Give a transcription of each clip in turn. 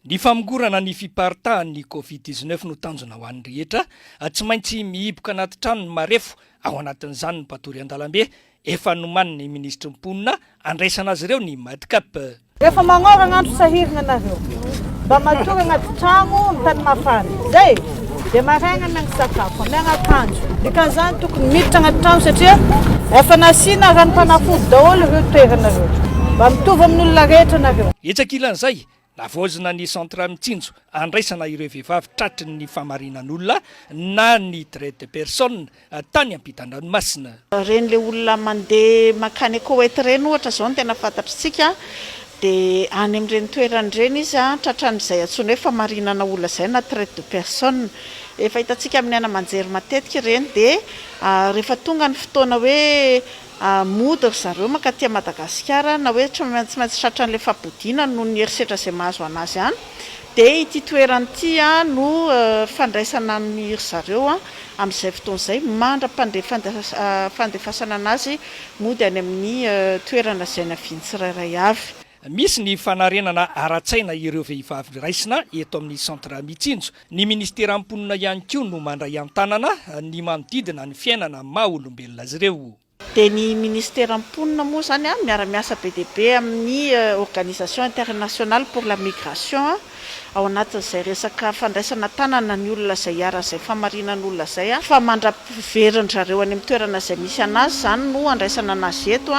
Ny famongorana ny fiparitahan'ny COVID-19 no tanjona ho an'ny rehetra, tsy maintsy mihiboka anaty trano ny marefo. Ao anatin'izany ny mpatory an-dalambe efa nomaniny ny ministry mponina andraisana azy ireo ny madicap. Rehefa magnora gn'andro sahirana anareo, mba matory anaty trano amin'ny tany mafana. Zay, dia maraina miangy sakafo, miangy akanjo. Dikan'izany tokony miditra anaty trano satria efa nasiana ranom-panafody daholo ireo toeranareo. Mba mitovy amin'olona rehetra anareo. Hetsakilan'izay, navoazina ny centre mitsinjo andraisana ireo vehivavy tratry ny famarinan'olona na ny traite de personne tany ampitan-dranomasina. Reny le olona mandeha makany Koweït reny ohatra zao no tena fantatritsika, dia any amin'ireny toerany ireny izy tratran'izay antsoina hoe famarinana olona izay na traite de personne. Efa hitantsika amin'ny ana-manjery matetika ireny, dia rehefa tonga ny fotoana hoe mody ry zareo mankaty Madagasikara na hoe tsy maintsy tratran'ilay fambodiana noho ny herisetra izay mahazo anazy any, dia ity toerany ity no fandraisana ny ry zareo amin'izay fotoana izay mandra-pandefasana anazy mody any amin'ny toerana izay naviany tsirairay avy. Misy ny fanarenana ara-tsaina ireo vehivavy raisina eto amin'ny centre mitsinjo. Ny ministera mponina ihany koa no mandray an-tanana ny manodidina ny fiainana maha olombelona azy ireo. Dia ny ministera mponina moa zany miara-miasa be dia be amin'ny organisation internationale pour la migration ao anatin'izay resaka fandraisana tanana ny olona izay izay famarinan'olona izay fa mandra-piverindrareo any amin'ny toerana izay misy anazy zany no andraisana anazy eto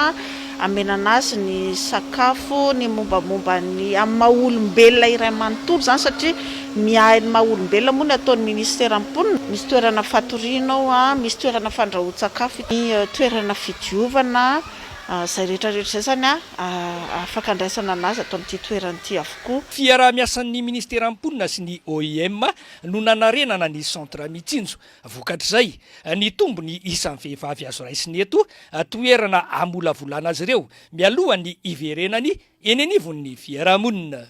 amenana azy ny sakafo, ny mombamomba ny amin'ny maha-olombelona iray manontolo zany satria miahy ny maha-olombelona moa ny ataon'ny ministera mponina. Misy toerana fatoriana ao, misy toerana fandrahoan-tsakafo, ny toerana fidiovana, izay rehetrarehetra izay zany afaka andraisana anazy atao amin'ity toerana ity avokoa. Fiarah-miasan'ny ministera mponina sy ny OIM no nanarenana ny centre mitsinjo. Vokatr'izay, ny tombony isan'ny vehivavy azo raisiny eto toerana amolavolana azy ireo mialohan'ny iverenany eny anivon'ny fiarahamonina.